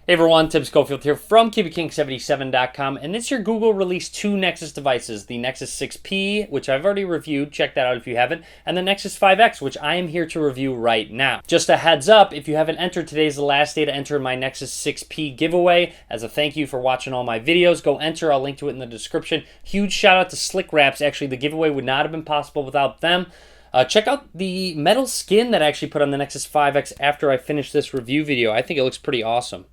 Hey everyone, Tim Schofield here from CubicKing77.com, and this year Google released two Nexus devices, the Nexus 6P, which I've already reviewed, check that out if you haven't, and the Nexus 5X, which I am here to review right now. Just a heads up, if you haven't entered, today's the last day to enter my Nexus 6P giveaway. As a thank you for watching all my videos, go enter, I'll link to it in the description. Huge shout out to Slick Wraps, actually the giveaway would not have been possible without them. Check out the metal skin that I actually put on the Nexus 5X after I finished this review video. I think it looks pretty awesome.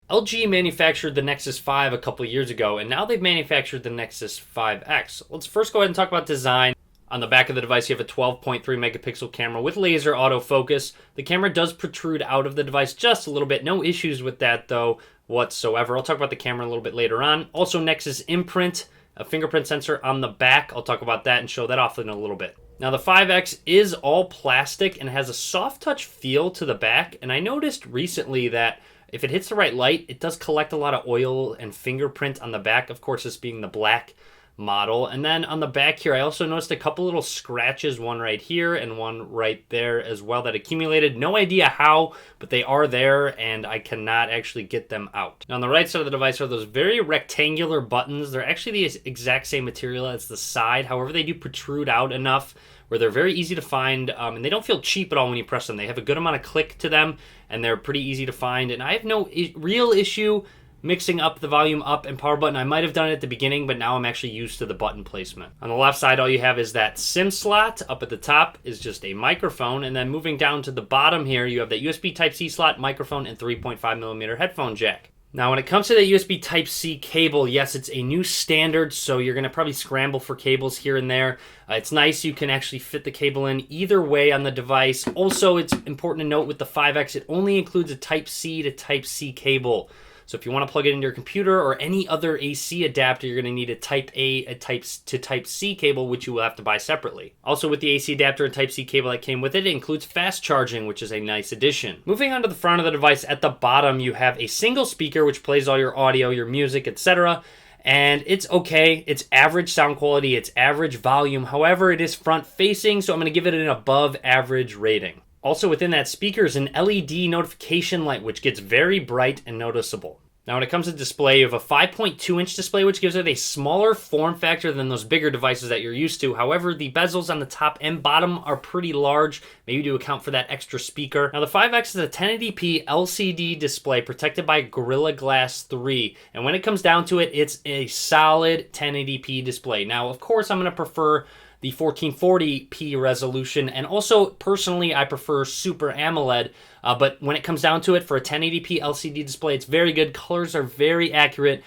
LG manufactured the Nexus 5 a couple years ago, and now they've manufactured the Nexus 5X. Let's first go ahead and talk about design. On the back of the device, you have a 12.3 megapixel camera with laser autofocus. The camera does protrude out of the device just a little bit. No issues with that, though, whatsoever. I'll talk about the camera a little bit later on. Also, Nexus imprint, a fingerprint sensor on the back. I'll talk about that and show that off in a little bit. Now, the 5X is all plastic and has a soft touch feel to the back, and I noticed recently that if it hits the right light, it does collect a lot of oil and fingerprint on the back, of course, this being the black model. And then on the back here, I also noticed a couple little scratches, one right here and one right there as well, that accumulated. No idea how, but they are there, and I cannot actually get them out. Now, on the right side of the device are those very rectangular buttons. They're actually the exact same material as the side. However, they do protrude out enough where they're very easy to find, and they don't feel cheap at all when you press them. They have a good amount of click to them, and they're pretty easy to find. And I have no real issue mixing up the volume up and power button. I might have done it at the beginning, but now I'm actually used to the button placement. On the left side, all you have is that SIM slot. Up at the top is just a microphone, and then moving down to the bottom here, you have that USB Type-C slot, microphone, and 3.5mm headphone jack. Now, when it comes to the USB Type-C cable, yes, it's a new standard, so you're going to probably scramble for cables here and there. It's nice you can actually fit the cable in either way on the device. Also, it's important to note with the 5X, it only includes a Type-C to Type-C cable. So if you want to plug it into your computer or any other AC adapter, you're going to need a Type-A, a Type-C cable, which you will have to buy separately. Also, with the AC adapter and Type-C cable that came with it, it includes fast charging, which is a nice addition. Moving on to the front of the device, at the bottom, you have a single speaker, which plays all your audio, your music, etc. And it's okay. It's average sound quality. It's average volume. However, it is front-facing, so I'm going to give it an above-average rating. Also within that speaker is an LED notification light, which gets very bright and noticeable. Now when it comes to display, you have a 5.2-inch display, which gives it a smaller form factor than those bigger devices that you're used to. However, the bezels on the top and bottom are pretty large, maybe to account for that extra speaker. Now the 5X is a 1080p LCD display protected by Gorilla Glass 3. And when it comes down to it, it's a solid 1080p display. Now, of course, I'm going to prefer the 1440p resolution, and also personally I prefer Super AMOLED, but when it comes down to it, for a 1080p LCD display, it's very good. Colors are very accurate.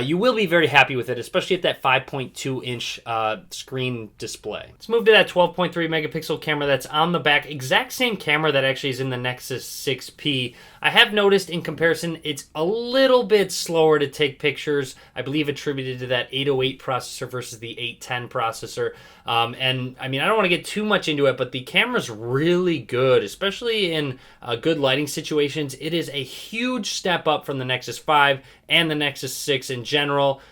You will be very happy with it, especially at that 5.2-inch screen display. Let's move to that 12.3 megapixel camera that's on the back. Exact same camera that actually is in the Nexus 6P. I have noticed in comparison, it's a little bit slower to take pictures. I believe attributed to that 808 processor versus the 810 processor. And I mean, I don't want to get too much into it, but the camera's really good, especially in good lighting situations. It is a huge step up from the Nexus 5 and the Nexus 6 in general.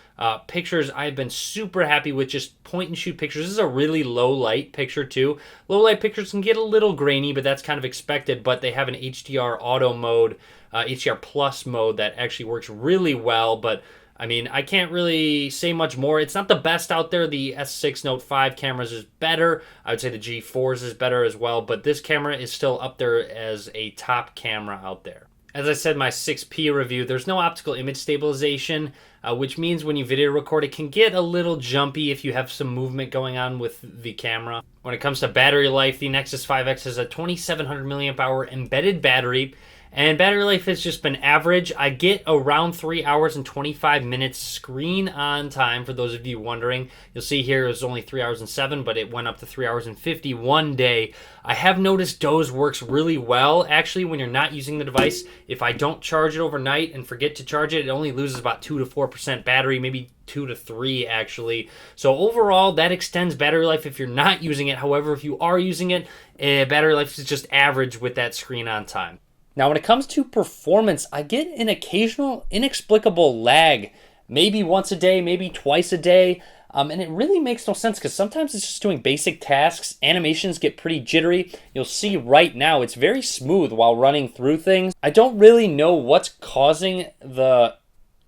Pictures, I've been super happy with just point and shoot pictures. This is a really low light picture too. Low light pictures can get a little grainy, but that's kind of expected, but they have an HDR auto mode, HDR plus mode that actually works really well. But I mean, I can't really say much more. It's not the best out there. The S6 Note 5 cameras is better. I would say the G4s is better as well, but this camera is still up there as a top camera out there. As I said in my 6P review, there's no optical image stabilization, which means when you video record, it can get a little jumpy if you have some movement going on with the camera. When it comes to battery life, the Nexus 5X has a 2700 milliamp hour embedded battery, and battery life has just been average. I get around 3 hours and 25 minutes screen on time, for those of you wondering. You'll see here it was only 3 hours and 7, but it went up to 3 hours and 50 one day. I have noticed Doze works really well, actually, when you're not using the device. If I don't charge it overnight and forget to charge it, it only loses about 2 to 4% battery, maybe 2 to 3 actually. So overall, that extends battery life if you're not using it. However, if you are using it, battery life is just average with that screen on time. Now, when it comes to performance, I get an occasional inexplicable lag, maybe once a day, maybe twice a day. And it really makes no sense because sometimes it's just doing basic tasks. Animations get pretty jittery. You'll see right now it's very smooth while running through things. I don't really know what's causing the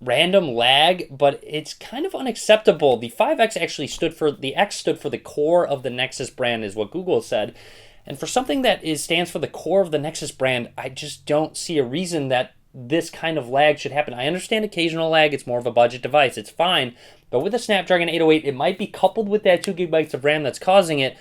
random lag, but it's kind of unacceptable. The 5X actually stood for, the X stood for the core of the Nexus brand is what Google said. And for something that stands for the core of the Nexus brand, I just don't see a reason that this kind of lag should happen. I understand occasional lag, it's more of a budget device, it's fine. But with a Snapdragon 808, it might be coupled with that 2 gigabytes of RAM that's causing it,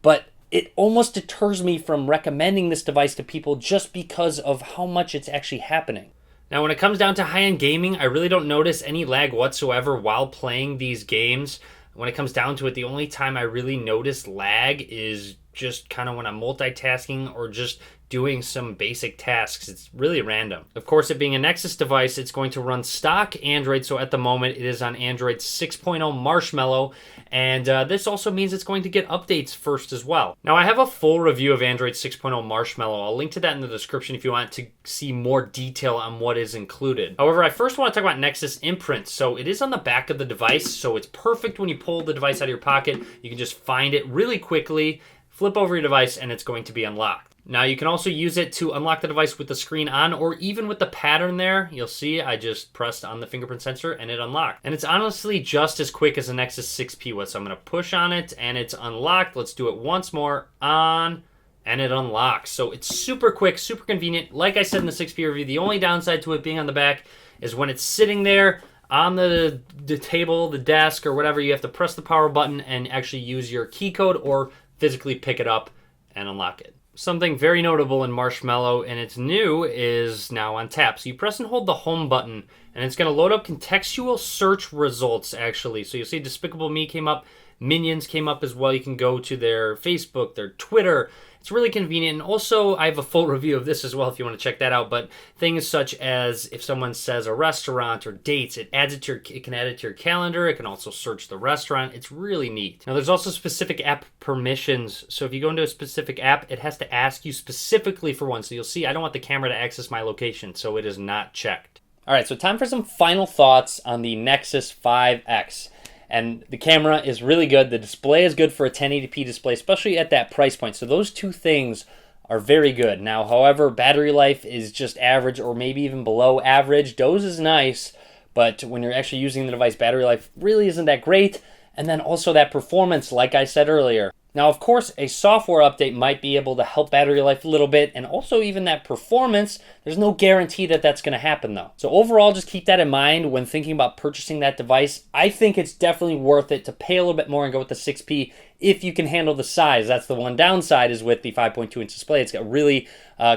but it almost deters me from recommending this device to people just because of how much it's actually happening. Now, when it comes down to high-end gaming, I really don't notice any lag whatsoever while playing these games. When it comes down to it, the only time I really notice lag is just kind of when I'm multitasking or just doing some basic tasks. It's really random. Of course, it being a Nexus device, it's going to run stock Android. So at the moment, it is on Android 6.0 Marshmallow. And this also means it's going to get updates first as well. Now, I have a full review of Android 6.0 Marshmallow. I'll link to that in the description if you want to see more detail on what is included. However, I first want to talk about Nexus Imprint. So it is on the back of the device. So it's perfect when you pull the device out of your pocket. You can just find it really quickly, flip over your device, and it's going to be unlocked. Now, you can also use it to unlock the device with the screen on, or even with the pattern there. You'll see I just pressed on the fingerprint sensor and it unlocked. And it's honestly just as quick as the Nexus 6P was. So I'm going to push on it and it's unlocked. Let's do it once more. On, and it unlocks. So it's super quick, super convenient. Like I said in the 6P review, the only downside to it being on the back is when it's sitting there on the table, the desk, or whatever, you have to press the power button and actually use your key code or physically pick it up and unlock it. Something very notable in Marshmallow, and it's new, is now on tap. So you press and hold the home button, and it's going to load up contextual search results, actually. So you'll see Despicable Me came up, Minions came up as well. You can go to their Facebook, their Twitter. It's really convenient. And also, I have a full review of this as well if you want to check that out. But things such as if someone says a restaurant or dates, it can add it to your calendar. It can also search the restaurant. It's really neat. Now, there's also specific app permissions. So if you go into a specific app, it has to ask you specifically for one. So you'll see I don't want the camera to access my location, so it is not checked. All right, so time for some final thoughts on the Nexus 5X. And the camera is really good. The display is good for a 1080p display, especially at that price point. So those two things are very good. Now, however, battery life is just average or maybe even below average. DOS is nice, but when you're actually using the device, battery life really isn't that great. And then also that performance, like I said earlier. Now, of course, a software update might be able to help battery life a little bit, and also even that performance. There's no guarantee that that's going to happen, though. So overall, just keep that in mind when thinking about purchasing that device. I think it's definitely worth it to pay a little bit more and go with the 6P if you can handle the size. That's the one downside is with the 5.2-inch display. It's got really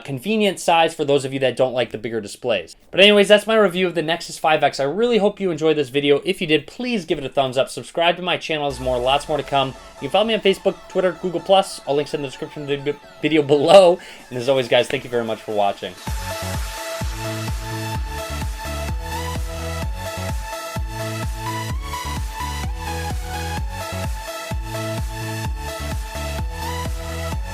convenient size for those of you that don't like the bigger displays. But anyways, that's my review of the Nexus 5X. I really hope you enjoyed this video. If you did, please give it a thumbs up. Subscribe to my channel. There's lots more to come. You can follow me on Facebook, Twitter, Google+. All links in the description of the video below. And as always, guys, thank you very much for watching.